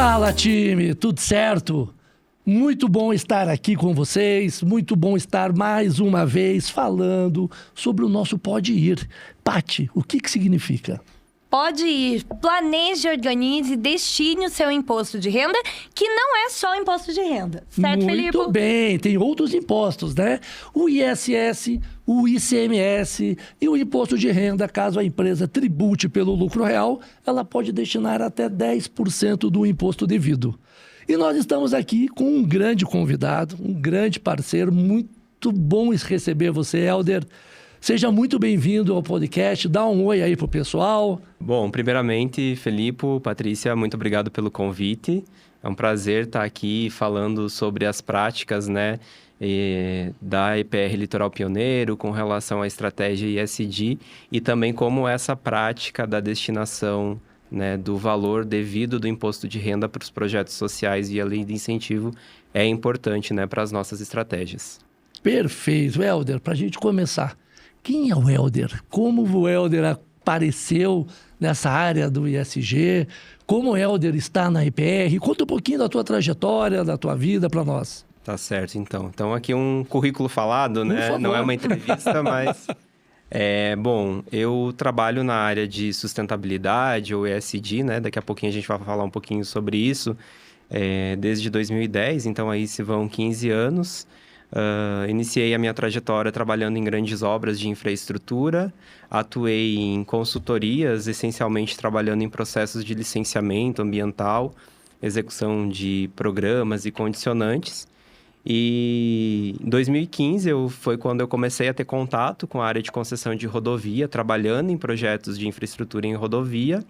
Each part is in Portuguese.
Fala, time, tudo certo? Muito bom estar aqui com vocês, muito bom estar mais uma vez falando sobre o nosso Pode Ir. Pati, o que significa? Pode ir, planeje, organize e destine o seu imposto de renda, que não é só imposto de renda, certo, Felipe? Muito bem, tem outros impostos, né? O ISS, o ICMS e o imposto de renda, caso a empresa tribute pelo lucro real, ela pode destinar até 10% do imposto devido. E nós estamos aqui com um grande convidado, um grande parceiro, muito bom receber você, Helder. Seja muito bem-vindo ao podcast, dá um oi aí pro pessoal. Bom, primeiramente, Felipe, Patrícia, muito obrigado pelo convite. É um prazer estar aqui falando sobre as práticas, né, da EPR Litoral Pioneiro com relação à estratégia ESG e também como essa prática da destinação, né, do valor devido do imposto de renda para os projetos sociais e a lei de incentivo é importante, né, para as nossas estratégias. Perfeito. Helder, para a gente começar, quem é o Helder? Como o Helder apareceu nessa área do ISG? Como o Helder está na EPR? Conta um pouquinho da tua trajetória, da tua vida para nós. Tá certo, então. Então, aqui um currículo falado, né? Não é uma entrevista, mas... Bom, eu trabalho na área de sustentabilidade, ou ESG, né? Daqui a pouquinho a gente vai falar um pouquinho sobre isso. Desde 2010, então aí se vão 15 anos. Iniciei a minha trajetória trabalhando em grandes obras de infraestrutura, atuei em consultorias, essencialmente trabalhando em processos de licenciamento ambiental, execução de programas e condicionantes. E em 2015 foi quando eu comecei a ter contato com a área de concessão de rodovia, trabalhando em projetos de infraestrutura em rodovia.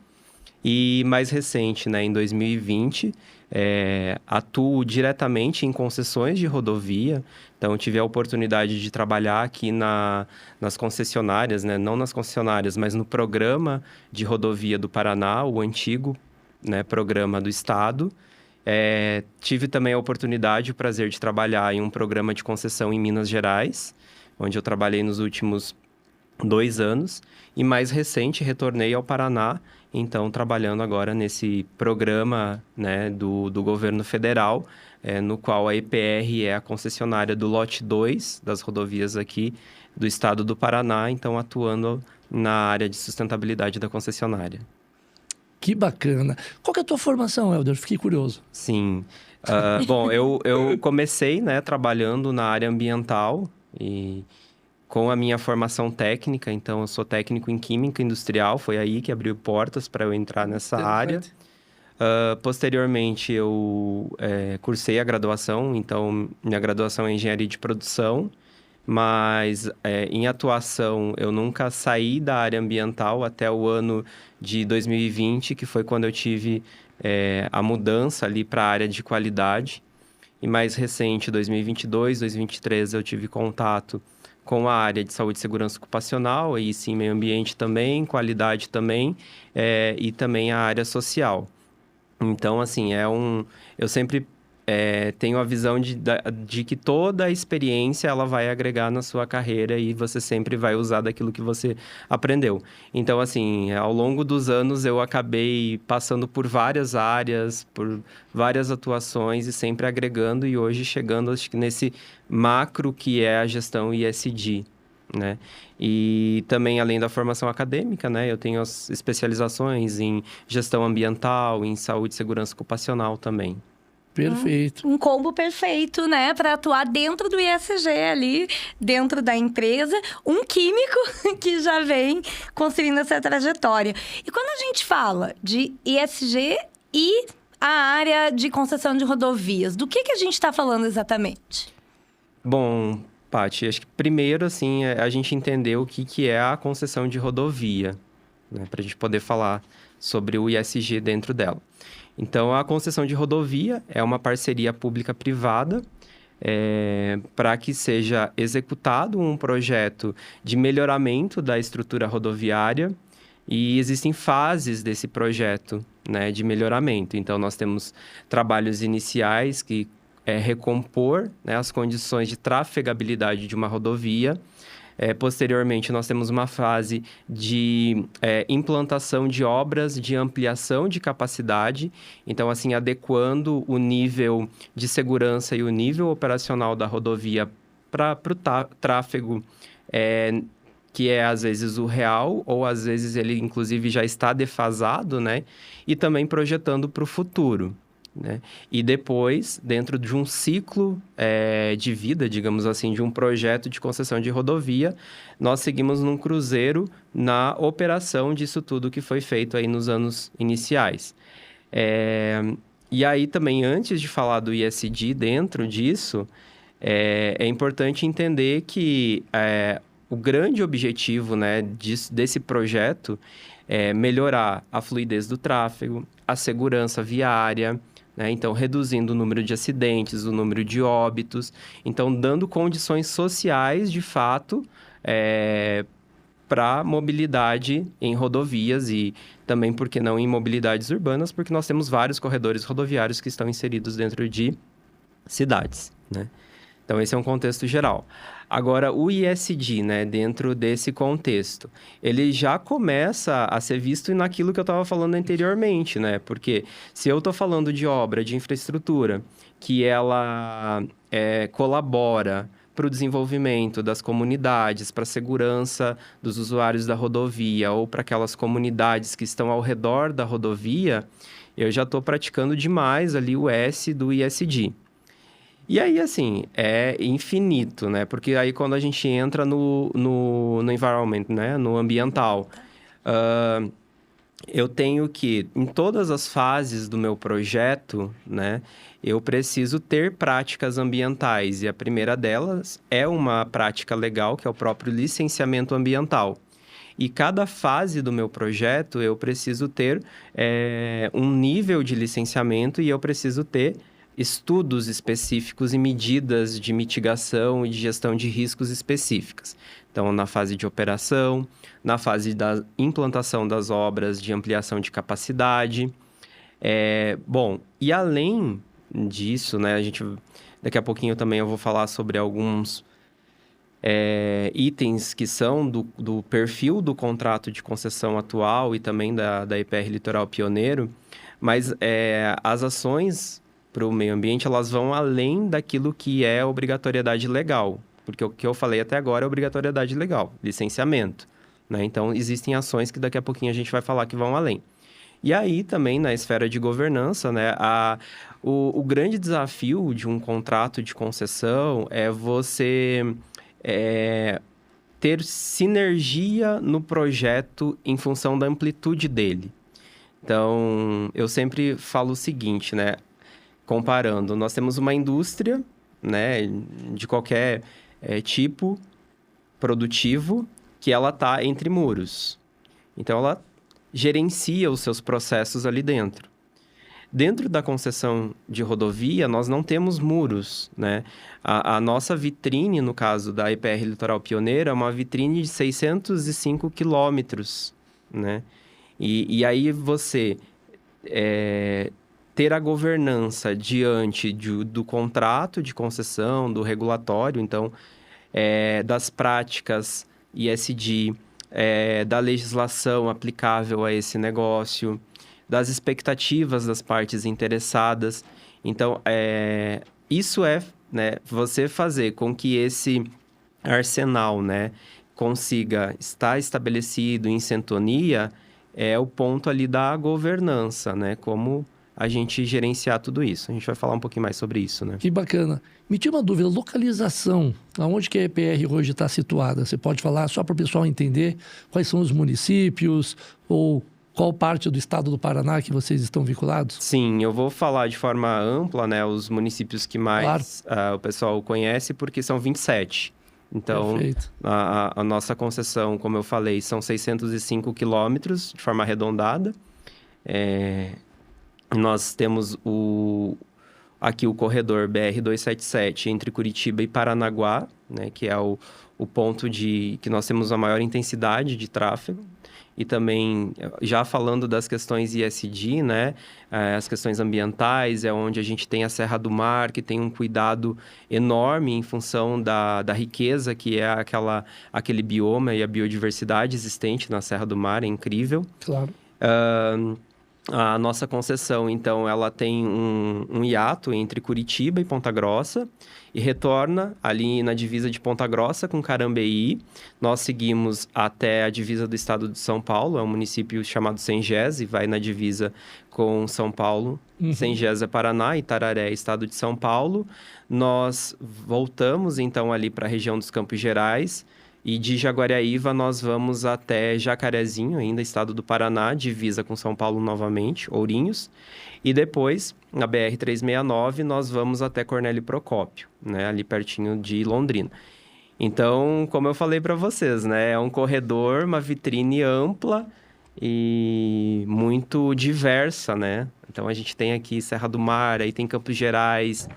E mais recente, né, em 2020, atuo diretamente em concessões de rodovia. Então, tive a oportunidade de trabalhar aqui nas concessionárias, né, não nas concessionárias, mas no programa de rodovia do Paraná, o antigo, né, programa do Estado. Tive também a oportunidade, o prazer de trabalhar em um programa de concessão em Minas Gerais, onde eu trabalhei nos últimos 2 anos. E mais recente, retornei ao Paraná, então trabalhando agora nesse programa, né, do governo federal, no qual a EPR é a concessionária do lote 2 das rodovias aqui do estado do Paraná, então atuando na área de sustentabilidade da concessionária. Que bacana. Qual que é a tua formação, Helder? Fiquei curioso. Sim. Bom, eu comecei, né, trabalhando na área ambiental e com a minha formação técnica. Então, eu sou técnico em Química Industrial. Foi aí que abriu portas para eu entrar nessa área. Posteriormente, eu cursei a graduação. Então, minha graduação é em Engenharia de Produção. Mas em atuação, eu nunca saí da área ambiental até o ano de 2020, que foi quando eu tive a mudança ali para a área de qualidade. E mais recente, 2022, 2023, eu tive contato com a área de saúde e segurança ocupacional, aí sim, meio ambiente também, qualidade também, e também a área social. Então, assim, eu sempre tenho a visão de que toda a experiência ela vai agregar na sua carreira e você sempre vai usar daquilo que você aprendeu. Então, assim, ao longo dos anos eu acabei passando por várias áreas, por várias atuações e sempre agregando e hoje chegando, acho que nesse macro que é a gestão ESG, né? E também, além da formação acadêmica, né, eu tenho as especializações em gestão ambiental, em saúde e segurança ocupacional também. Perfeito. Um combo perfeito, né? Para atuar dentro do ISG ali, dentro da empresa. Um químico que já vem construindo essa trajetória. E quando a gente fala de ISG e a área de concessão de rodovias, do que a gente está falando exatamente? Bom, Paty, acho que primeiro, assim, a gente entender o que é a concessão de rodovia, né? Para a gente poder falar sobre o ISG dentro dela. Então, a concessão de rodovia é uma parceria pública-privada para que seja executado um projeto de melhoramento da estrutura rodoviária e existem fases desse projeto, né, de melhoramento. Então, nós temos trabalhos iniciais que recompor, né, as condições de trafegabilidade de uma rodovia. Posteriormente, nós temos uma fase de implantação de obras de ampliação de capacidade. Então, assim, adequando o nível de segurança e o nível operacional da rodovia para o tráfego, que é, às vezes, o real, ou, às vezes, ele, inclusive, já está defasado, né? E também projetando para o futuro, né? E depois, dentro de um ciclo de vida, digamos assim, de um projeto de concessão de rodovia, nós seguimos num cruzeiro na operação disso tudo que foi feito aí nos anos iniciais. E aí também, antes de falar do ISD dentro disso, é importante entender que o grande objetivo, né, desse projeto é melhorar a fluidez do tráfego, a segurança viária, né? Então, reduzindo o número de acidentes, o número de óbitos. Então, dando condições sociais, de fato, para mobilidade em rodovias e também, por que não, em mobilidades urbanas, porque nós temos vários corredores rodoviários que estão inseridos dentro de cidades, né? Então, esse é um contexto geral. Agora, o ISD, né, dentro desse contexto, ele já começa a ser visto naquilo que eu estava falando anteriormente, né? Porque se eu estou falando de obra, de infraestrutura, que ela colabora para o desenvolvimento das comunidades, para a segurança dos usuários da rodovia ou para aquelas comunidades que estão ao redor da rodovia, eu já estou praticando demais ali o S do ISD. E aí, assim, é infinito, né? Porque aí quando a gente entra no environment, né? No ambiental, eu tenho que, em todas as fases do meu projeto, né? Eu preciso ter práticas ambientais. E a primeira delas é uma prática legal, que é o próprio licenciamento ambiental. E cada fase do meu projeto, eu preciso ter um nível de licenciamento e eu preciso ter estudos específicos e medidas de mitigação e de gestão de riscos específicas. Então, na fase de operação, na fase da implantação das obras de ampliação de capacidade. Bom, e além disso, né, daqui a pouquinho também eu vou falar sobre alguns itens que são do perfil do contrato de concessão atual e também da EPR Litoral Pioneiro, mas as ações para o meio ambiente, elas vão além daquilo que é obrigatoriedade legal. Porque o que eu falei até agora é obrigatoriedade legal, licenciamento, né? Então, existem ações que daqui a pouquinho a gente vai falar que vão além. E aí, também, na esfera de governança, né? O grande desafio de um contrato de concessão é você ter sinergia no projeto em função da amplitude dele. Então, eu sempre falo o seguinte, né? Comparando, nós temos uma indústria, né, de qualquer tipo produtivo, que ela está entre muros. Então, ela gerencia os seus processos ali dentro. Dentro da concessão de rodovia, nós não temos muros, né? A nossa vitrine, no caso da EPR Litoral Pioneiro, é uma vitrine de 605 quilômetros, né? E aí você ter a governança diante do contrato de concessão, do regulatório, então, das práticas ISD, da legislação aplicável a esse negócio, das expectativas das partes interessadas. Então, isso né, você fazer com que esse arsenal, né, consiga estar estabelecido em sintonia, é o ponto ali da governança, né, como a gente gerenciar tudo isso. A gente vai falar um pouquinho mais sobre isso, né? Que bacana. Me tira uma dúvida, localização, aonde que a EPR hoje está situada? Você pode falar só para o pessoal entender quais são os municípios ou qual parte do estado do Paraná que vocês estão vinculados? Sim, eu vou falar de forma ampla, né, os municípios que mais o pessoal conhece, porque são 27. Então, a nossa concessão, como eu falei, são 605 quilômetros, de forma arredondada. Nós temos aqui o corredor BR-277 entre Curitiba e Paranaguá, né, que é o ponto que nós temos a maior intensidade de tráfego. e também já falando das questões ESG, né? As questões ambientais, é onde a gente tem a Serra do Mar, que tem um cuidado enorme em função da riqueza que é aquele bioma e a biodiversidade existente na Serra do Mar, é incrível. Claro. A nossa concessão, então, ela tem um hiato entre Curitiba e Ponta Grossa e retorna ali na divisa de Ponta Grossa com Carambeí. Nós seguimos até a divisa do estado de São Paulo, é um município chamado Sengés e vai na divisa com São Paulo. Sengés é Paraná, Itararé é estado de São Paulo. Nós voltamos, então, ali para a região dos Campos Gerais. E de Jaguariaíva nós vamos até Jacarezinho, ainda estado do Paraná, divisa com São Paulo novamente, Ourinhos. E depois, na BR-369, nós vamos até Cornélio Procópio, né, ali pertinho de Londrina. Então, como eu falei para vocês, né, é um corredor, uma vitrine ampla e muito diversa, né? Então, a gente tem aqui Serra do Mar, aí tem Campos Gerais,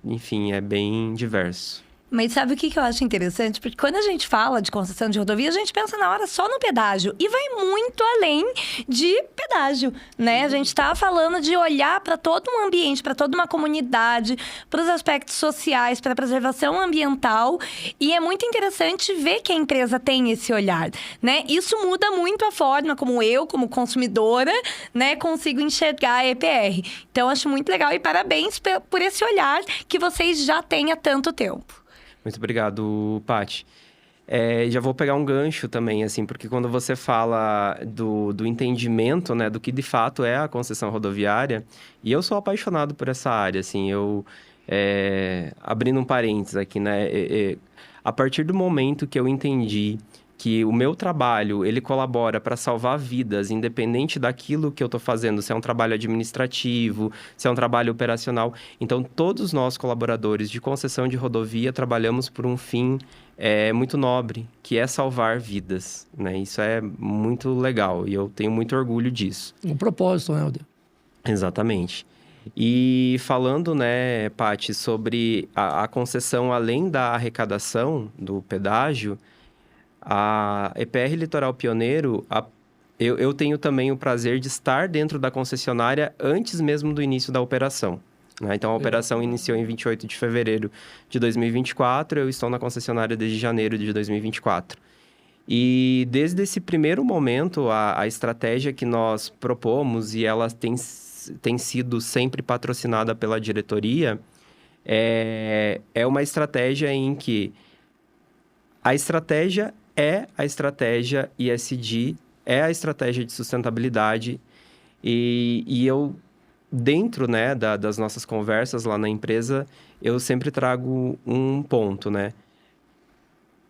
enfim, é bem diverso. Mas sabe o que eu acho interessante? Porque quando a gente fala de concessão de rodovia, a gente pensa na hora só no pedágio. E vai muito além de pedágio, né? A gente está falando de olhar para todo um ambiente, para toda uma comunidade, para os aspectos sociais, para a preservação ambiental. E é muito interessante ver que a empresa tem esse olhar, né? Isso muda muito a forma como eu, como consumidora, né, consigo enxergar a EPR. Então, acho muito legal e parabéns por esse olhar que vocês já têm há tanto tempo. Muito obrigado, Paty. Já vou pegar um gancho também, assim, porque quando você fala do entendimento, né, do que de fato é a concessão rodoviária, e eu sou apaixonado por essa área, assim, abrindo um parênteses aqui, né, a partir do momento que eu entendi que o meu trabalho, ele colabora para salvar vidas, independente daquilo que eu estou fazendo, se é um trabalho administrativo, se é um trabalho operacional. Então, todos nós, colaboradores de concessão de rodovia, trabalhamos por um fim muito nobre, que é salvar vidas, né? Isso é muito legal e eu tenho muito orgulho disso. Um propósito, né, Helder? Exatamente. E falando, né, Paty, sobre a concessão além da arrecadação do pedágio, a EPR Litoral Pioneiro, eu tenho também o prazer de estar dentro da concessionária antes mesmo do início da operação, né? Então, a operação iniciou em 28 de fevereiro de 2024, eu estou na concessionária desde janeiro de 2024. E desde esse primeiro momento, a estratégia que nós propomos, e ela tem sido sempre patrocinada pela diretoria, é uma estratégia em que a estratégia é a estratégia ESG, é a estratégia de sustentabilidade e eu, dentro, né, das nossas conversas lá na empresa, eu sempre trago um ponto, né?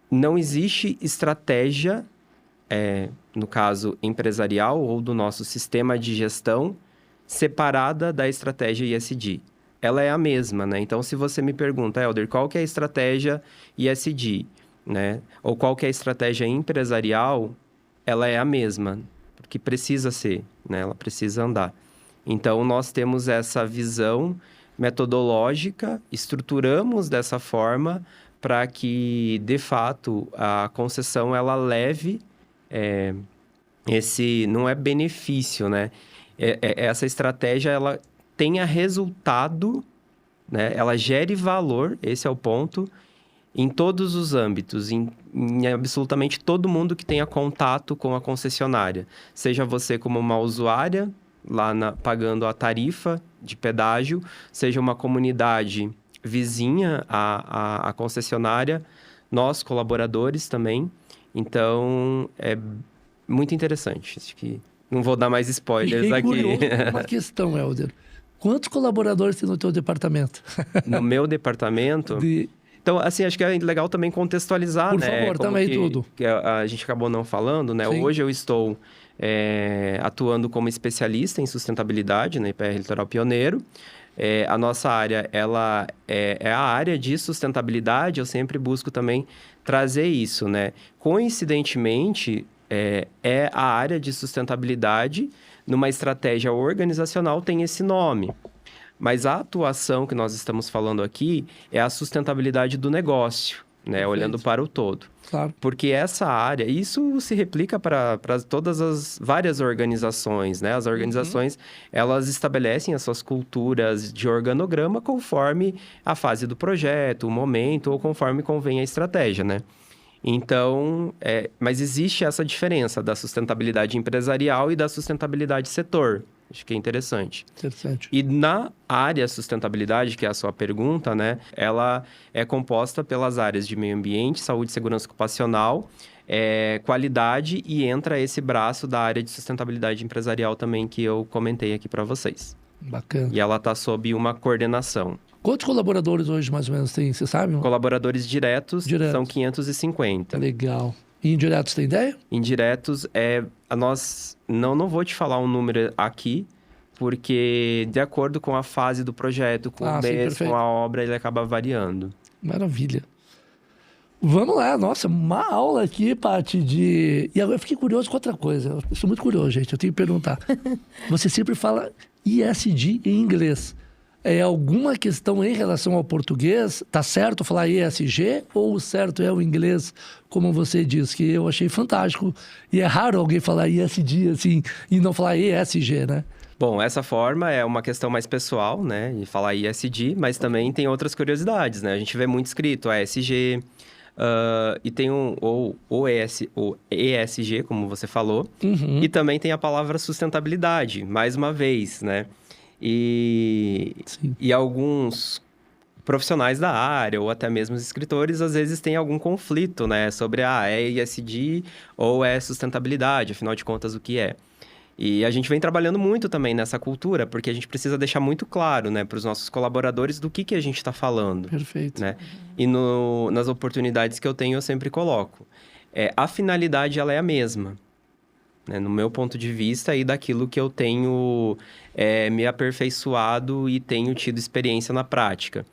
Não existe estratégia, no caso empresarial ou do nosso sistema de gestão, separada da estratégia ESG. Ela é a mesma, né? Então, se você me pergunta, Helder, qual que é a estratégia ESG? Né? Ou qual que é a estratégia empresarial, ela é a mesma, porque precisa ser, né? Ela precisa andar. Então, nós temos essa visão metodológica, estruturamos dessa forma para que, de fato, a concessão, ela leve não é benefício, né? Essa estratégia, ela tenha resultado, né? Ela gere valor, esse é o ponto, em todos os âmbitos, em absolutamente todo mundo que tenha contato com a concessionária. Seja você como uma usuária, lá pagando a tarifa de pedágio, seja uma comunidade vizinha à concessionária, nós, colaboradores também. Então, é muito interessante. Acho que não vou dar mais spoilers aqui. Curioso uma questão, Helder. Quantos colaboradores tem no teu departamento? No meu departamento... Então, assim, acho que é legal também contextualizar, Por né? Por favor, também tudo. Que a gente acabou não falando, né? Sim. Hoje eu estou atuando como especialista em sustentabilidade na EPR Litoral Pioneiro. A nossa área, ela é a área de sustentabilidade, eu sempre busco também trazer isso, né? Coincidentemente, a área de sustentabilidade, numa estratégia organizacional, tem esse nome. Mas a atuação que nós estamos falando aqui é a sustentabilidade do negócio, né? Perfeito. Olhando para o todo. Claro. Porque essa área, isso se replica para todas as várias organizações, né? As organizações, elas estabelecem as suas culturas de organograma conforme a fase do projeto, o momento, ou conforme convém a estratégia, né? Então, mas existe essa diferença da sustentabilidade empresarial e da sustentabilidade setor. Acho que é interessante. Interessante. E na área sustentabilidade, que é a sua pergunta, né? Ela é composta pelas áreas de meio ambiente, saúde e segurança ocupacional, qualidade, e entra esse braço da área de sustentabilidade empresarial também que eu comentei aqui para vocês. Bacana. E ela está sob uma coordenação. Quantos colaboradores hoje mais ou menos tem, você sabe? Colaboradores diretos são 550. Legal. E indiretos, tem ideia? Indiretos, nós... Não vou te falar um número aqui, porque de acordo com a fase do projeto, com o mês, com a obra, ele acaba variando. Maravilha. Vamos lá, nossa, uma aula aqui, Paty, de... E agora eu fiquei curioso com outra coisa. Eu sou muito curioso, gente, eu tenho que perguntar. Você sempre fala ESG em inglês. É alguma questão em relação ao português? Tá certo falar ESG ou o certo é o inglês, como você diz, que eu achei fantástico. E é raro alguém falar ESG assim e não falar ESG, né? Bom, essa forma é uma questão mais pessoal, né? De falar ESG, mas também tem outras curiosidades, né? A gente vê muito escrito ESG, e tem o ESG, como você falou. Uhum. E também tem a palavra sustentabilidade, mais uma vez, né? E alguns profissionais da área, ou até mesmo os escritores, às vezes têm algum conflito, né? Sobre, é ESG ou é sustentabilidade, afinal de contas, o que é. E a gente vem trabalhando muito também nessa cultura, porque a gente precisa deixar muito claro, né, para os nossos colaboradores do que a gente está falando. Perfeito. Né? E nas oportunidades que eu tenho, eu sempre coloco. A finalidade, ela é a mesma. Né? No meu ponto de vista e daquilo que eu tenho me aperfeiçoado e tenho tido experiência na prática.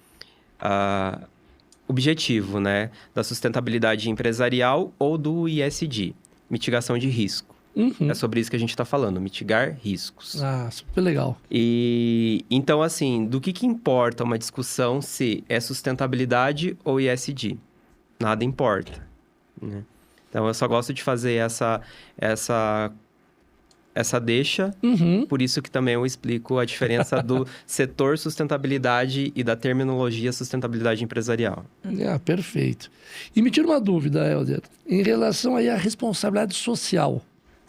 Objetivo, né, da sustentabilidade empresarial ou do ESG, mitigação de risco. Uhum. É sobre isso que a gente está falando, mitigar riscos. Super legal. E então, assim, do que importa uma discussão se é sustentabilidade ou ESG? Nada importa, né? Então, eu só gosto de fazer essa deixa, por isso que também eu explico a diferença do setor sustentabilidade e da terminologia sustentabilidade empresarial. Perfeito. E me tira uma dúvida, Helder, em relação aí à responsabilidade social.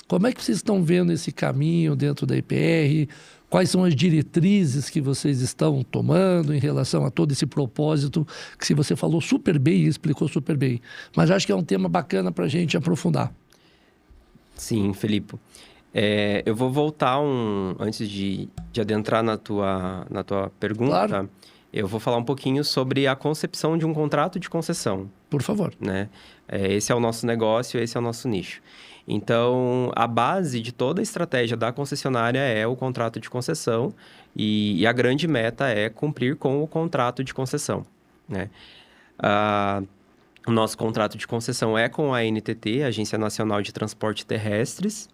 Como é que vocês estão vendo esse caminho dentro da EPR? Quais são as diretrizes que vocês estão tomando em relação a todo esse propósito que se você falou super bem e explicou super bem. Mas acho que é um tema bacana para a gente aprofundar. Sim, Felipe. Eu vou voltar antes de adentrar na tua pergunta. Claro. Eu vou falar um pouquinho sobre a concepção de um contrato de concessão. Por favor. Né? Esse é o nosso negócio, esse é o nosso nicho. Então, a base de toda a estratégia da concessionária é o contrato de concessão e a grande meta é cumprir com o contrato de concessão, né? O nosso contrato de concessão é com a ANTT, Agência Nacional de Transporte Terrestres,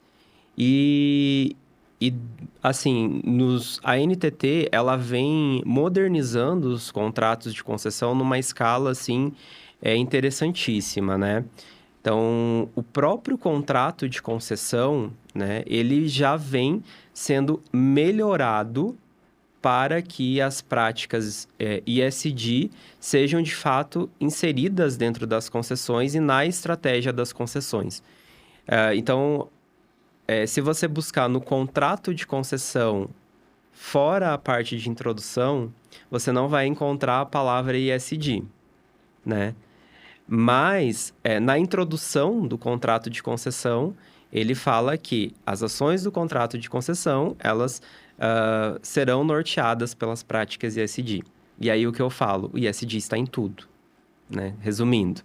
e assim, a ANTT, ela vem modernizando os contratos de concessão numa escala, assim, interessantíssima, né? Então, o próprio contrato de concessão, né, ele já vem sendo melhorado para que as práticas ESG sejam, de fato, inseridas dentro das concessões e na estratégia das concessões. Então, se você buscar no contrato de concessão, fora a parte de introdução, você não vai encontrar a palavra ESG, né? Mas, na introdução do contrato de concessão, ele fala que as ações do contrato de concessão, elas serão norteadas pelas práticas ESG. E aí, o que eu falo? O ESG está em tudo, né? Resumindo.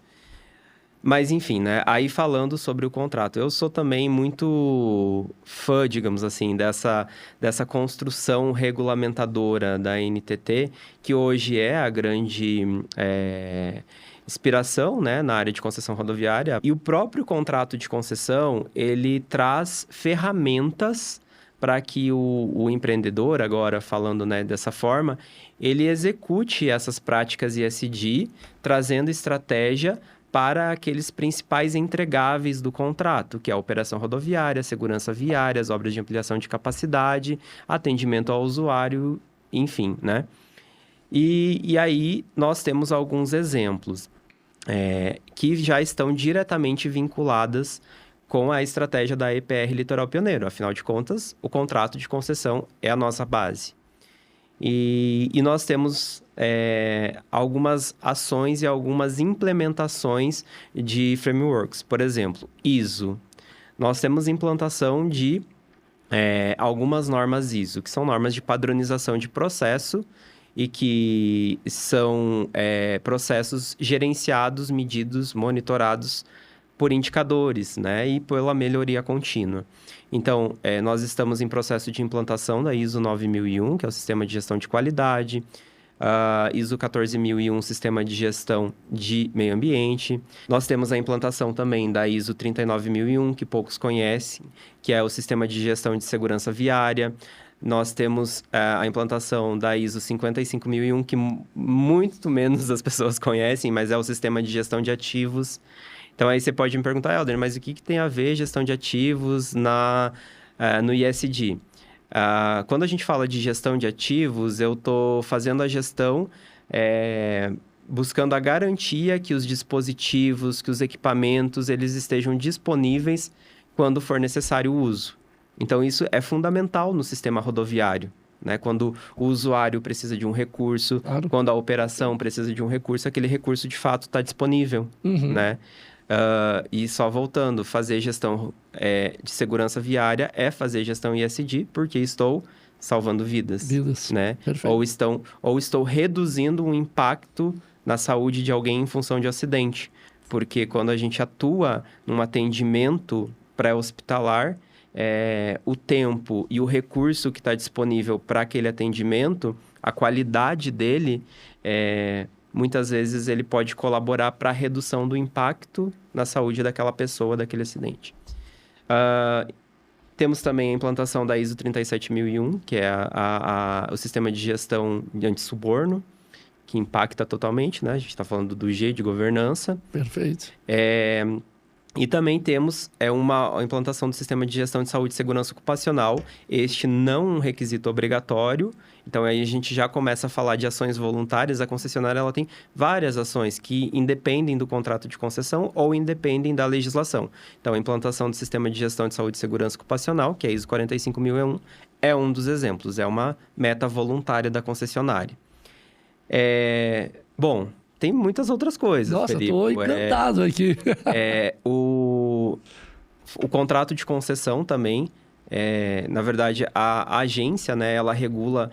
Mas, enfim, né? Aí, falando sobre o contrato, eu sou também muito fã, digamos assim, dessa construção regulamentadora da ANTT, que hoje é a grande inspiração, né, na área de concessão rodoviária. E o próprio contrato de concessão, ele traz ferramentas para que o empreendedor, agora falando, né, dessa forma, ele execute essas práticas ESG, trazendo estratégia para aqueles principais entregáveis do contrato, que é a operação rodoviária, segurança viária, as obras de ampliação de capacidade, atendimento ao usuário, enfim, né? E aí nós temos alguns exemplos que já estão diretamente vinculadas com a estratégia da EPR Litoral Pioneiro. Afinal de contas, o contrato de concessão é a nossa base. E nós temos algumas ações e algumas implementações de frameworks. Por exemplo, ISO. Nós temos implantação de algumas normas ISO, que são normas de padronização de processo e que são processos gerenciados, medidos, monitorados por indicadores, né? E pela melhoria contínua. Então, nós estamos em processo de implantação da ISO 9001, que é o Sistema de Gestão de Qualidade, ISO 14001, Sistema de Gestão de Meio Ambiente. Nós temos a implantação também da ISO 39001, que poucos conhecem, que é o Sistema de Gestão de Segurança Viária. Nós temos a implantação da ISO 55001, que muito menos as pessoas conhecem, mas é o Sistema de Gestão de Ativos. Então, aí você pode me perguntar, Helder, mas o que tem a ver gestão de ativos no ESG? Quando a gente fala de gestão de ativos, eu estou fazendo a gestão buscando a garantia que os dispositivos, que os equipamentos, eles estejam disponíveis quando for necessário o uso. Então, isso é fundamental no sistema rodoviário, né? Quando o usuário precisa de um recurso, claro. Quando a operação precisa de um recurso, aquele recurso, de fato, está disponível, né? E só voltando, fazer gestão de segurança viária é fazer gestão ESG, porque estou salvando vidas, né? Ou estou reduzindo o impacto na saúde de alguém em função de acidente. Porque quando a gente atua num atendimento pré-hospitalar, o tempo e o recurso que está disponível para aquele atendimento, a qualidade dele, muitas vezes ele pode colaborar para a redução do impacto na saúde daquela pessoa, daquele acidente. Temos também a implantação da ISO 37001, que é o sistema de gestão de antissuborno, que impacta totalmente, né? A gente está falando do G de governança. Perfeito. E também temos uma implantação do Sistema de Gestão de Saúde e Segurança Ocupacional. Este não um requisito obrigatório. Então, aí a gente já começa a falar de ações voluntárias. A concessionária ela tem várias ações que independem do contrato de concessão ou independem da legislação. Então, a implantação do Sistema de Gestão de Saúde e Segurança Ocupacional, que é a ISO 45001, é um dos exemplos. É uma meta voluntária da concessionária. Bom... Tem muitas outras coisas, Nossa, Felipe. Estou encantado aqui. O contrato de concessão também, na verdade, a agência, né, ela regula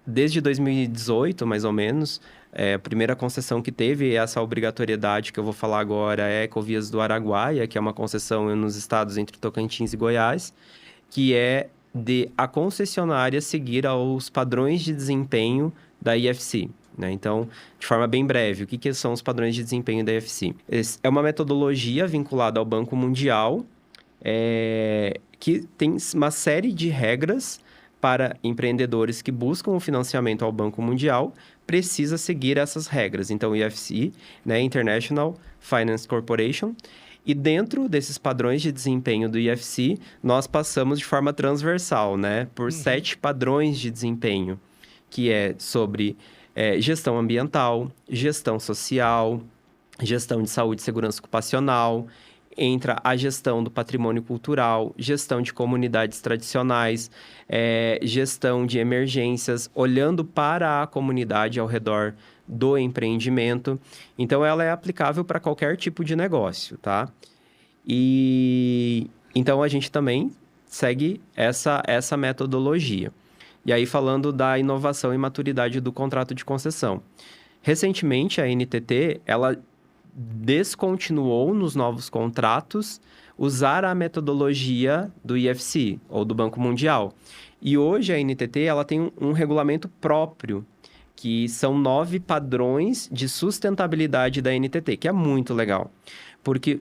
desde 2018, mais ou menos. A primeira concessão que teve essa obrigatoriedade que eu vou falar agora é a Ecovias do Araguaia, que é uma concessão nos estados entre Tocantins e Goiás, que é de a concessionária seguir aos padrões de desempenho da IFC. Né? Então, de forma bem breve, o que são os padrões de desempenho da IFC? É uma metodologia vinculada ao Banco Mundial, que tem uma série de regras para empreendedores que buscam o financiamento ao Banco Mundial, precisa seguir essas regras. Então, o IFC, né, International Finance Corporation, e dentro desses padrões de desempenho do IFC, nós passamos de forma transversal, né, por 7 padrões de desempenho, que é sobre... gestão ambiental, gestão social, gestão de saúde e segurança ocupacional, entra a gestão do patrimônio cultural, gestão de comunidades tradicionais, gestão de emergências, olhando para a comunidade ao redor do empreendimento. Então, ela é aplicável para qualquer tipo de negócio, tá? E então, a gente também segue essa metodologia. E aí, falando da inovação e maturidade do contrato de concessão. Recentemente, a NTT, ela descontinuou nos novos contratos usar a metodologia do IFC, ou do Banco Mundial. E hoje, a NTT, ela tem um regulamento próprio, que são 9 padrões de sustentabilidade da NTT, que é muito legal. Porque,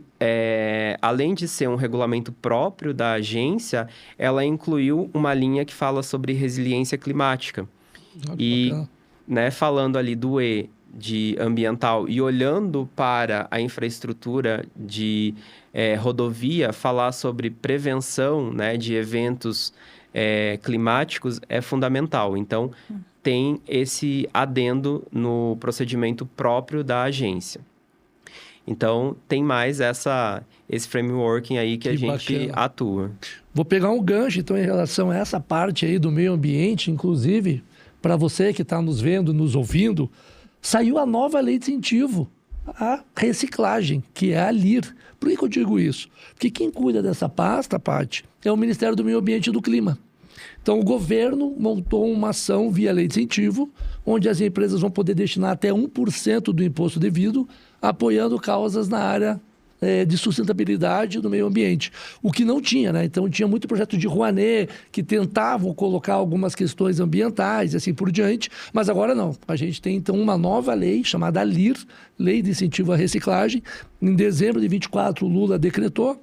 além de ser um regulamento próprio da agência, ela incluiu uma linha que fala sobre resiliência climática. E, né, falando ali do E de ambiental e olhando para a infraestrutura de rodovia, falar sobre prevenção, né, de eventos climáticos é fundamental. Então, tem esse adendo no procedimento próprio da agência. Então, tem mais esse framework aí que a gente bacana. Atua. Vou pegar um gancho, então, em relação a essa parte aí do meio ambiente, inclusive, para você que está nos vendo, nos ouvindo, saiu a nova lei de incentivo à reciclagem, que é a LIR. Por que eu digo isso? Porque quem cuida dessa pasta, Paty, é o Ministério do Meio Ambiente e do Clima. Então, o governo montou uma ação via lei de incentivo, onde as empresas vão poder destinar até 1% do imposto devido, apoiando causas na área de sustentabilidade do meio ambiente. O que não tinha, né? Então, tinha muito projeto de Rouanet que tentavam colocar algumas questões ambientais e assim por diante, mas agora não. A gente tem, então, uma nova lei chamada LIR, Lei de Incentivo à Reciclagem. Em dezembro de 24, o Lula decretou,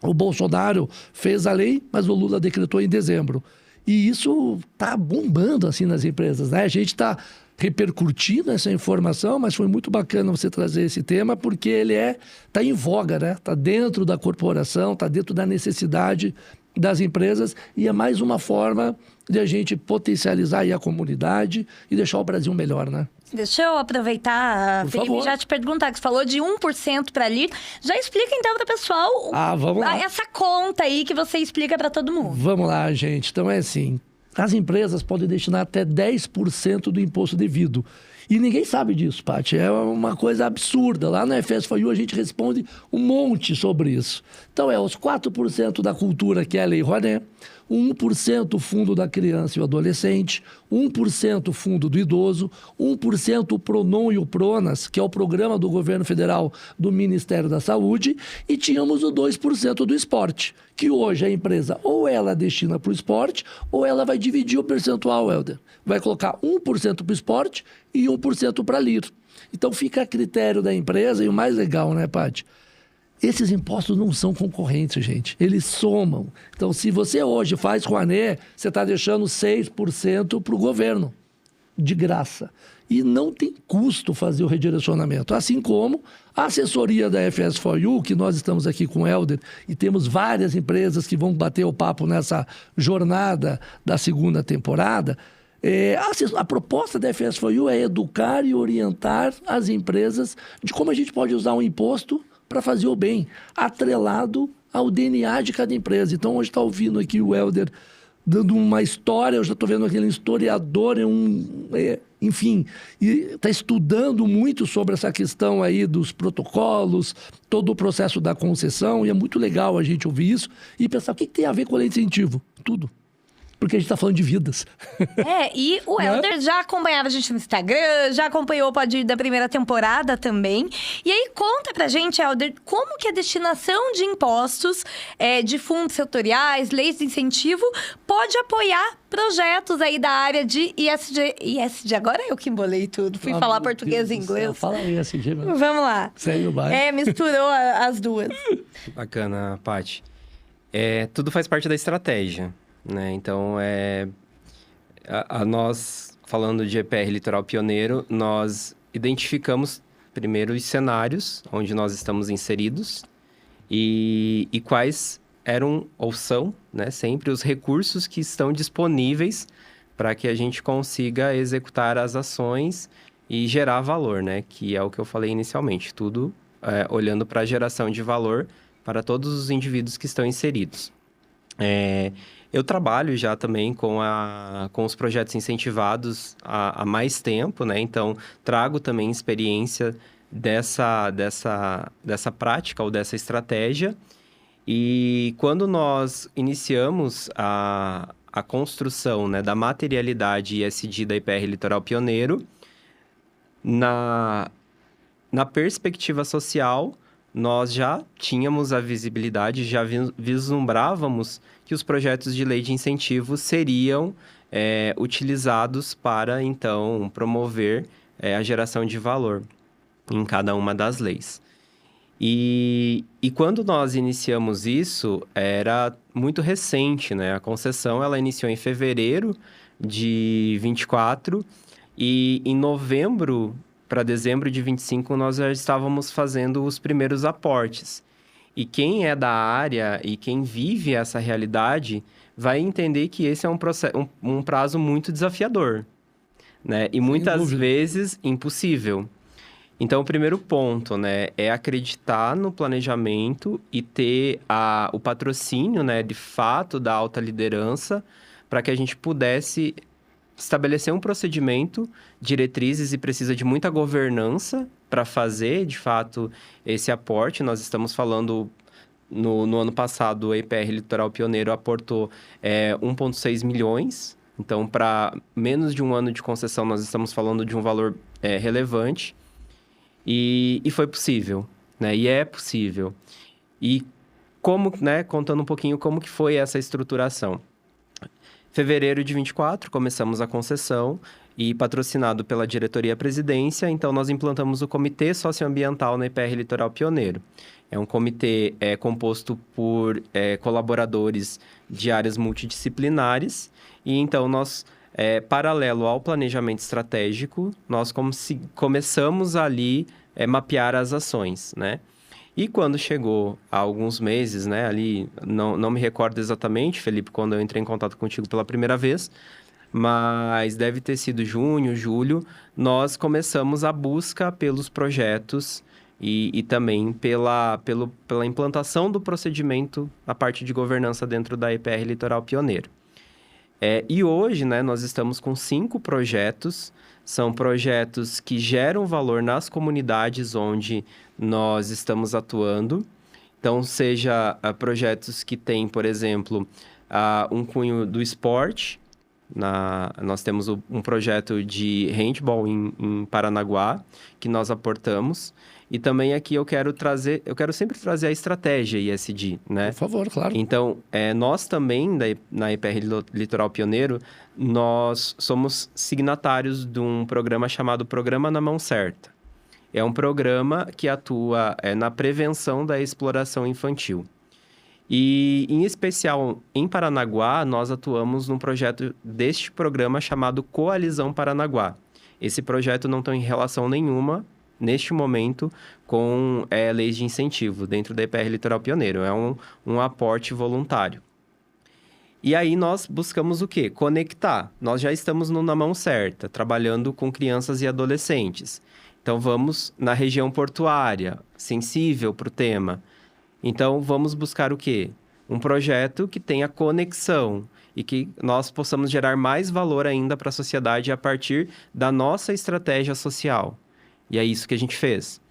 o Bolsonaro fez a lei, mas o Lula decretou em dezembro. E isso está bombando assim nas empresas, né? A gente está repercutindo essa informação, mas foi muito bacana você trazer esse tema, porque ele está em voga, né? Está dentro da corporação, está dentro da necessidade das empresas e é mais uma forma de a gente potencializar aí a comunidade e deixar o Brasil melhor, né? Deixa eu aproveitar, Felipe, e já te perguntar, que você falou de 1% para LIR. Já explica então para o pessoal vamos lá. Essa conta aí que você explica para todo mundo. Vamos lá, gente. Então é assim, as empresas podem destinar até 10% do imposto devido. E ninguém sabe disso, Paty. É uma coisa absurda. Lá na FS4U a gente responde um monte sobre isso. Então os 4% da cultura, que é a Lei Rouanet, 1% fundo da criança e o adolescente, 1% fundo do idoso, 1% o Pronon e o Pronas, que é o programa do governo federal do Ministério da Saúde, e tínhamos o 2% do esporte, que hoje a empresa ou ela destina para o esporte, ou ela vai dividir o percentual, Helder. Vai colocar 1% para o esporte e 1% para a LIR. Então fica a critério da empresa, e o mais legal, né, Paty? Esses impostos não são concorrentes, gente. Eles somam. Então, se você hoje faz Rouanet, você está deixando 6% para o governo, de graça. E não tem custo fazer o redirecionamento. Assim como a assessoria da FS4U, que nós estamos aqui com o Helder, e temos várias empresas que vão bater o papo nessa jornada da segunda temporada. A proposta da FS4U é educar e orientar as empresas de como a gente pode usar um imposto para fazer o bem, atrelado ao DNA de cada empresa. Então, hoje está ouvindo aqui o Helder dando uma história, eu já estou vendo aquele historiador, enfim, e está estudando muito sobre essa questão aí dos protocolos, todo o processo da concessão, e é muito legal a gente ouvir isso e pensar o que tem a ver com a lei de incentivo. Tudo. Porque a gente está falando de vidas. E o Helder já acompanhava a gente no Instagram, já acompanhou o Pode Ir da primeira temporada também. E aí, conta pra gente, Helder, como que a destinação de impostos, de fundos setoriais, leis de incentivo, pode apoiar projetos aí da área de ISG. Agora eu que embolei tudo. Fui falar português e inglês. Fala ISG mesmo. Vamos lá. Segue, vai. Misturou as duas. Bacana, Paty. Tudo faz parte da estratégia. Né? Então, nós, falando de EPR Litoral Pioneiro, nós identificamos primeiro os cenários onde nós estamos inseridos e quais eram ou são, né, sempre os recursos que estão disponíveis para que a gente consiga executar as ações e gerar valor, né? Que é o que eu falei inicialmente, tudo olhando para a geração de valor para todos os indivíduos que estão inseridos. Eu trabalho já também com os projetos incentivados há mais tempo, né? Então, trago também experiência dessa prática ou dessa estratégia. E quando nós iniciamos a construção, né, da materialidade ESG da EPR Litoral Pioneiro, na perspectiva social, nós já tínhamos a visibilidade, já vislumbrávamos que os projetos de lei de incentivo seriam utilizados para, então, promover a geração de valor em cada uma das leis. E quando nós iniciamos isso, era muito recente, né? A concessão, ela iniciou em fevereiro de 24 e em novembro para dezembro de 25 nós já estávamos fazendo os primeiros aportes. E quem é da área e quem vive essa realidade vai entender que esse é um prazo muito desafiador, né? E muitas vezes impossível. Então, o primeiro ponto, né, é acreditar no planejamento e ter o patrocínio, né, de fato, da alta liderança, para que a gente pudesse estabelecer um procedimento, diretrizes, e precisa de muita governança para fazer, de fato, esse aporte. Nós estamos falando, no ano passado, o IPR Litoral Pioneiro aportou 1,6 milhões. Então, para menos de um ano de concessão, nós estamos falando de um valor relevante. E foi possível, né? E é possível. E como, né, contando um pouquinho como que foi essa estruturação. Fevereiro de 24, começamos a concessão e patrocinado pela Diretoria-Presidência, então nós implantamos o Comitê Socioambiental na IPR Litoral Pioneiro. É um comitê composto por colaboradores de áreas multidisciplinares e então nós, paralelo ao planejamento estratégico, nós começamos ali mapear as ações, né? E quando chegou há alguns meses, né, ali, não me recordo exatamente, Felipe, quando eu entrei em contato contigo pela primeira vez, mas deve ter sido junho, julho, nós começamos a busca pelos projetos e também pela implantação do procedimento na parte de governança dentro da IPR Litoral Pioneiro. E hoje, né, nós estamos com 5 projetos. São projetos que geram valor nas comunidades onde nós estamos atuando. Então, seja projetos que têm, por exemplo, um cunho do esporte. Nós temos um projeto de handball em Paranaguá, que nós aportamos. E também aqui eu quero sempre trazer a estratégia ISD, né? Por favor, claro. Então, nós também, na IPR Litoral Pioneiro, nós somos signatários de um programa chamado Programa na Mão Certa. É um programa que atua na prevenção da exploração infantil. E, em especial, em Paranaguá, nós atuamos num projeto deste programa chamado Coalizão Paranaguá. Esse projeto não tem relação nenhuma, neste momento, com leis de incentivo dentro da IPR Litoral Pioneiro. É um aporte voluntário. E aí nós buscamos o quê? Conectar. Nós já estamos na mão certa, trabalhando com crianças e adolescentes. Então, vamos na região portuária, sensível para o tema. Então, vamos buscar o quê? Um projeto que tenha conexão e que nós possamos gerar mais valor ainda para a sociedade a partir da nossa estratégia social. E é isso que a gente fez.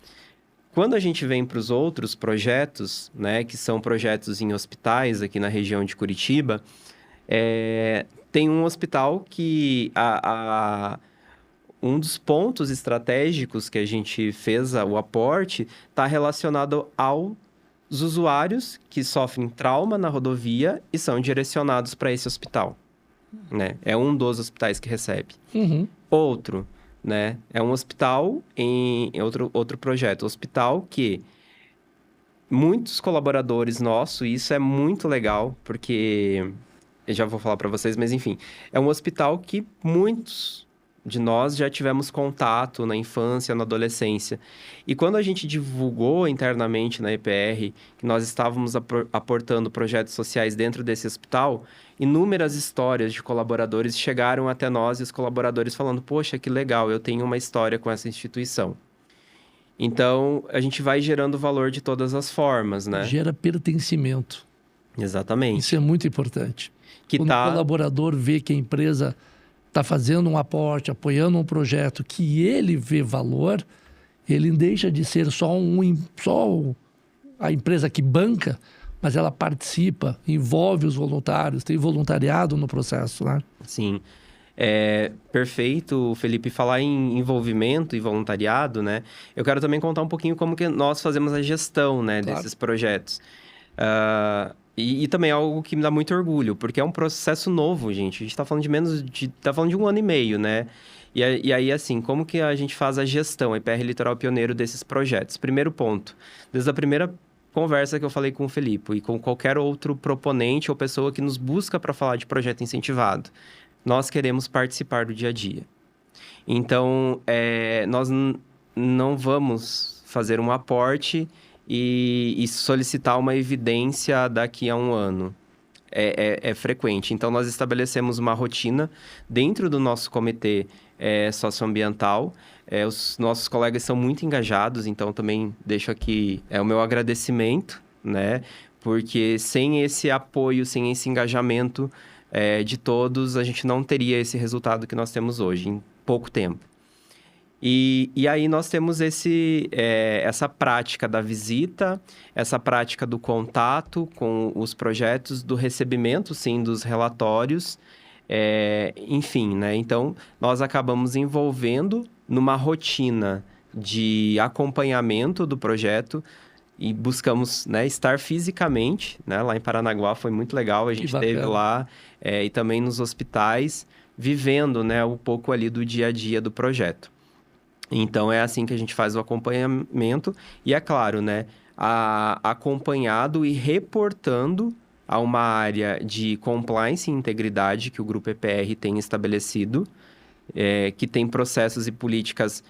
Quando a gente vem para os outros projetos, né, que são projetos em hospitais aqui na região de Curitiba, tem um hospital que um dos pontos estratégicos que a gente fez o aporte está relacionado aos usuários que sofrem trauma na rodovia e são direcionados para esse hospital, né? É um dos hospitais que recebe. Uhum. Outro, né? É um hospital em outro projeto. Hospital que muitos colaboradores nossos, e isso é muito legal, porque eu já vou falar para vocês, mas enfim, é um hospital que muitos de nós já tivemos contato na infância, na adolescência. E quando a gente divulgou internamente na IPR que nós estávamos aportando projetos sociais dentro desse hospital, inúmeras histórias de colaboradores chegaram até nós e os colaboradores falando: poxa, que legal, eu tenho uma história com essa instituição. Então, a gente vai gerando valor de todas as formas, né? Gera pertencimento. Exatamente. Isso é muito importante. Quando o colaborador vê que a empresa está fazendo um aporte, apoiando um projeto que ele vê valor, ele deixa de ser só a empresa que banca, mas ela participa, envolve os voluntários, tem voluntariado no processo, né? Sim. Perfeito, Felipe, falar em envolvimento e voluntariado, né? Eu quero também contar um pouquinho como que nós fazemos a gestão, né, Claro. desses projetos. E também é algo que me dá muito orgulho, porque é um processo novo, gente. A gente está falando tá falando de 1 ano e meio, né? E aí, assim, como que a gente faz a gestão, a IPR Litoral pioneiro desses projetos? Primeiro ponto, desde a primeira conversa que eu falei com o Felipe e com qualquer outro proponente ou pessoa que nos busca para falar de projeto incentivado, nós queremos participar do dia a dia. Então, nós não vamos fazer um aporte e solicitar uma evidência daqui a 1 ano. É frequente. Então, nós estabelecemos uma rotina dentro do nosso comitê socioambiental. Os nossos colegas são muito engajados, então também deixo aqui o meu agradecimento, né? Porque sem esse apoio, sem esse engajamento de todos, a gente não teria esse resultado que nós temos hoje, em pouco tempo. E aí nós temos essa prática da visita, essa prática do contato com os projetos, do recebimento, sim, dos relatórios, enfim, né? Então, nós acabamos envolvendo numa rotina de acompanhamento do projeto e buscamos, né, estar fisicamente, né? Lá em Paranaguá foi muito legal, a gente esteve lá e também nos hospitais, vivendo, né, um pouco ali do dia a dia do projeto. Então, é assim que a gente faz o acompanhamento e, é claro, né, acompanhado e reportando a uma área de compliance e integridade que o Grupo EPR tem estabelecido, que tem processos e políticas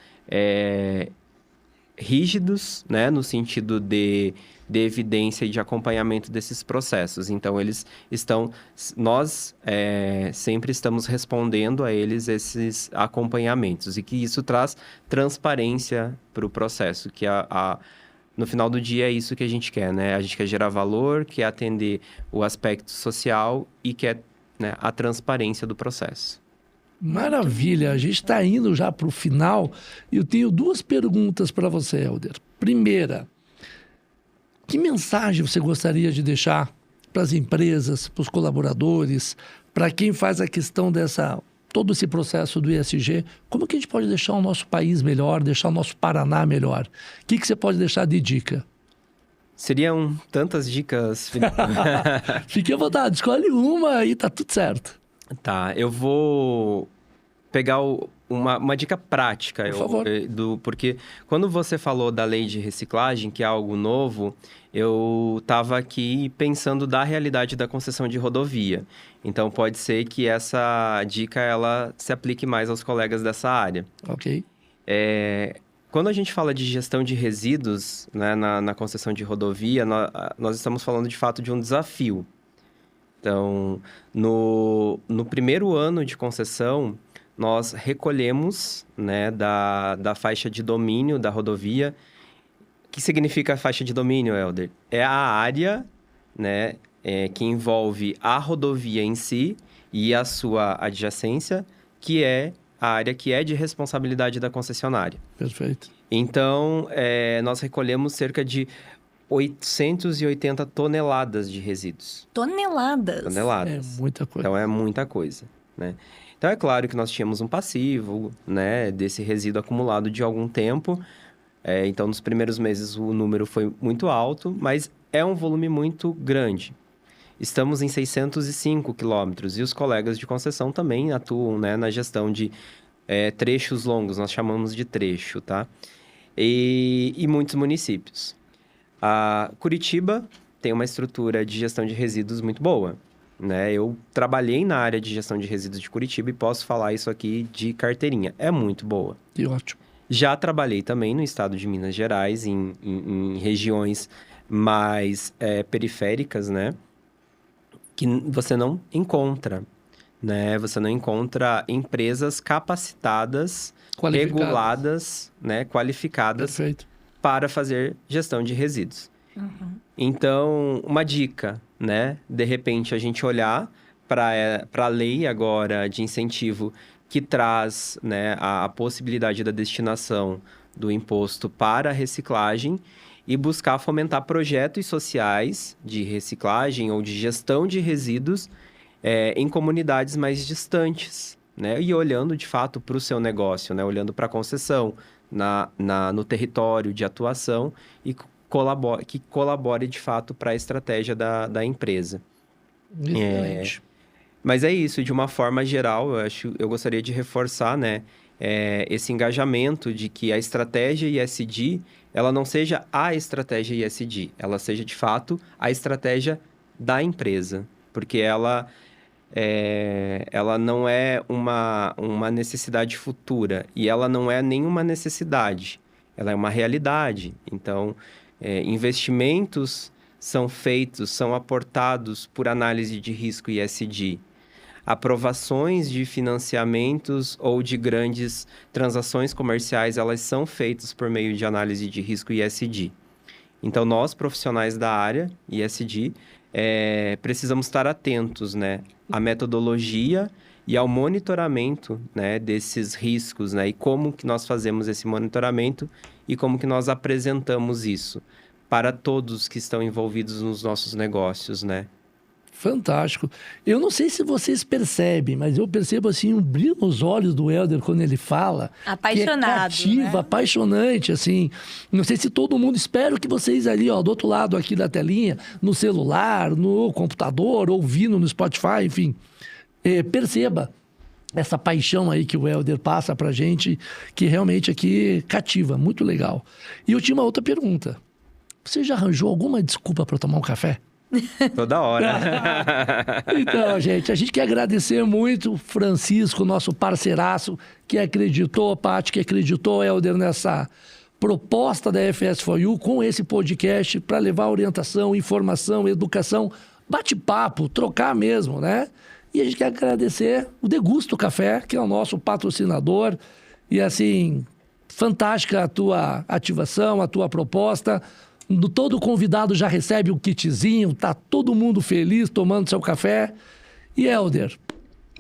rígidos, né, no sentido de evidência e de acompanhamento desses processos. Então, nós sempre estamos respondendo a eles esses acompanhamentos e que isso traz transparência para o processo, que no final do dia é isso que a gente quer, né? A gente quer gerar valor, quer atender o aspecto social e quer, né, a transparência do processo. Maravilha, a gente está indo já para o final e eu tenho 2 perguntas para você, Helder. Primeira, que mensagem você gostaria de deixar para as empresas, para os colaboradores, para quem faz a questão todo esse processo do ESG? Como que a gente pode deixar o nosso país melhor, deixar o nosso Paraná melhor? O que você pode deixar de dica? Seriam tantas dicas, Felipe. Fique à vontade, escolhe uma e tá tudo certo. Tá, eu vou pegar uma dica prática. Por favor. Porque quando você falou da lei de reciclagem, que é algo novo, eu estava aqui pensando da realidade da concessão de rodovia. Então, pode ser que essa dica ela se aplique mais aos colegas dessa área. Ok. Quando a gente fala de gestão de resíduos, né, na concessão de rodovia, nós estamos falando de fato de um desafio. Então, no primeiro ano de concessão, nós recolhemos, né, da faixa de domínio da rodovia. O que significa a faixa de domínio, Helder? É a área, né, que envolve a rodovia em si e a sua adjacência, que é a área que é de responsabilidade da concessionária. Perfeito. Então, nós recolhemos cerca de 880 toneladas de resíduos. Toneladas? É muita coisa. Então, é muita coisa, né? Então, é claro que nós tínhamos um passivo, né, desse resíduo acumulado de algum tempo. Então, nos primeiros meses, o número foi muito alto, mas é um volume muito grande. Estamos em 605 quilômetros e os colegas de concessão também atuam, né, na gestão de trechos longos, nós chamamos de trecho, tá? E muitos municípios. A Curitiba tem uma estrutura de gestão de resíduos muito boa, né? Eu trabalhei na área de gestão de resíduos de Curitiba e posso falar isso aqui de carteirinha. É muito boa. Que ótimo. Já trabalhei também no estado de Minas Gerais, em regiões mais periféricas, né? Que você não encontra, né? Você não encontra empresas capacitadas, reguladas, né? Qualificadas. Perfeito. Para fazer gestão de resíduos. Uhum. Então, uma dica, né? De repente, a gente olhar para a lei agora de incentivo que traz, né, a possibilidade da destinação do imposto para a reciclagem e buscar fomentar projetos sociais de reciclagem ou de gestão de resíduos em comunidades mais distantes, né? E olhando, de fato, para o seu negócio, né? Olhando para a concessão, no território de atuação e que colabore, de fato, para a estratégia da empresa. Excelente. Mas é isso, de uma forma geral, eu gostaria de reforçar, né? Esse engajamento de que a estratégia ESG, ela não seja a estratégia ESG, ela seja, de fato, a estratégia da empresa. Porque ela não é uma necessidade futura e ela não é nenhuma necessidade, ela é uma realidade. Então, investimentos são aportados por análise de risco ESG. Aprovações de financiamentos ou de grandes transações comerciais, elas são feitas por meio de análise de risco ESG. Então, nós, profissionais da área ESG, precisamos estar atentos, né, à metodologia e ao monitoramento, né, desses riscos, né, e como que nós fazemos esse monitoramento e como que nós apresentamos isso para todos que estão envolvidos nos nossos negócios, né? Fantástico. Eu não sei se vocês percebem, mas eu percebo assim um brilho nos olhos do Hélder quando ele fala. Apaixonado, que é cativa, né? Apaixonante, assim. Não sei se todo mundo, espero que vocês ali, ó, do outro lado aqui da telinha, no celular, no computador, ouvindo no Spotify, enfim, perceba essa paixão aí que o Hélder passa pra gente, que realmente aqui cativa, muito legal. E eu tinha uma outra pergunta. Você já arranjou alguma desculpa para tomar um café? Toda hora. Então, gente, a gente quer agradecer muito o Francisco, nosso parceiraço, que acreditou, Paty, que acreditou, Hélder, nessa proposta da FS4U com esse podcast para levar orientação, informação, educação, bate-papo, trocar mesmo, né? E a gente quer agradecer o Degusto Café, que é o nosso patrocinador. E, assim, fantástica a tua ativação, a tua proposta. Todo convidado já recebe o kitzinho, tá todo mundo feliz tomando seu café. E, Hélder,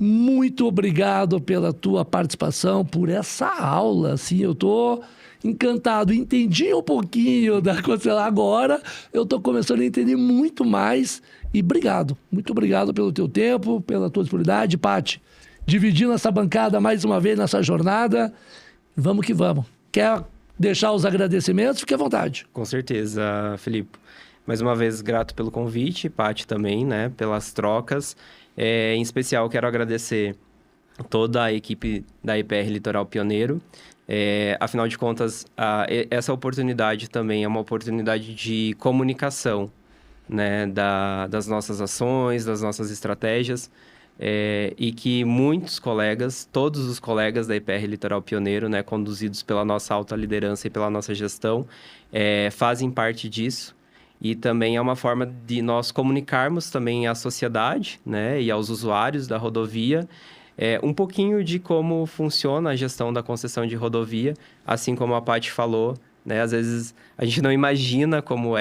muito obrigado pela tua participação, por essa aula, assim, eu tô encantado, entendi um pouquinho da Constelar agora, eu tô começando a entender muito mais e obrigado, muito obrigado pelo teu tempo, pela tua disponibilidade, Paty, dividindo essa bancada mais uma vez nessa jornada, vamos que vamos. Quer deixar os agradecimentos? Fique à vontade. Com certeza, Felipe. Mais uma vez, grato pelo convite, Paty também, né, pelas trocas. Em especial, quero agradecer toda a equipe da EPR Litoral Pioneiro. Afinal de contas, essa oportunidade também é uma oportunidade de comunicação, né, das nossas ações, das nossas estratégias. E que muitos colegas, todos os colegas da EPR Litoral Pioneiro, né, conduzidos pela nossa alta liderança e pela nossa gestão, fazem parte disso. E também é uma forma de nós comunicarmos também à sociedade, né, e aos usuários da rodovia, um pouquinho de como funciona a gestão da concessão de rodovia, assim como a Paty falou, né, às vezes a gente não imagina como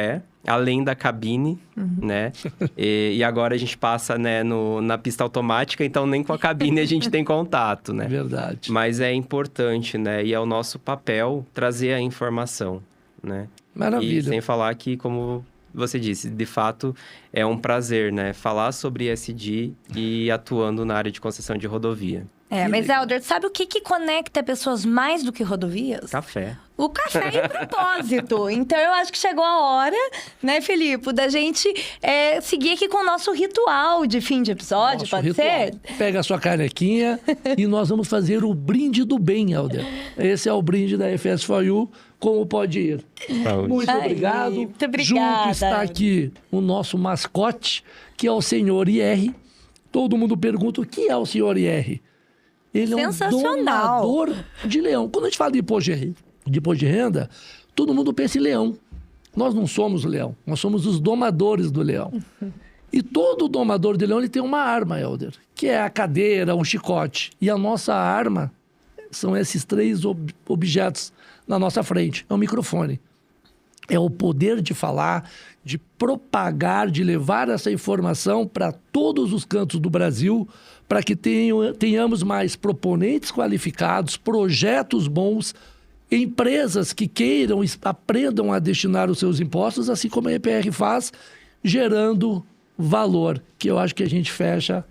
além da cabine, né? E agora a gente passa, né, na pista automática, então nem com a cabine a gente tem contato, né? Verdade. Mas é importante, né? E é o nosso papel trazer a informação, né? Maravilha. E sem falar que, como você disse, de fato é um prazer, né? Falar sobre ESG e atuando na área de concessão de rodovia. Mas, Hélder, sabe o que conecta pessoas mais do que rodovias? Café. O café e o propósito. Então, eu acho que chegou a hora, né, Felipe, da gente seguir aqui com o nosso ritual de fim de episódio, Nosso pode ritual. ser? Pega a sua canequinha e nós vamos fazer o brinde do bem, Hélder. Esse é o brinde da FS4U, como pode ir. Saúde. Muito obrigado. Muito obrigada. Junto está aqui o nosso mascote, que é o senhor IR. Todo mundo pergunta o que é o senhor IR. Ele é um domador de leão. Quando a gente fala de imposto de renda, todo mundo pensa em leão. Nós não somos o leão, nós somos os domadores do leão. E todo domador de leão ele tem uma arma, Hélder, que é a cadeira, um chicote. E a nossa arma são esses três objetos na nossa frente. É o microfone. É o poder de falar, de propagar, de levar essa informação para todos os cantos do Brasil, para que tenhamos mais proponentes qualificados, projetos bons, empresas que queiram, aprendam a destinar os seus impostos, assim como a EPR faz, gerando valor, que eu acho que a gente fecha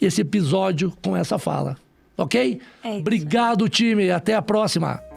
esse episódio com essa fala. Ok? É isso. Obrigado, time. Até a próxima.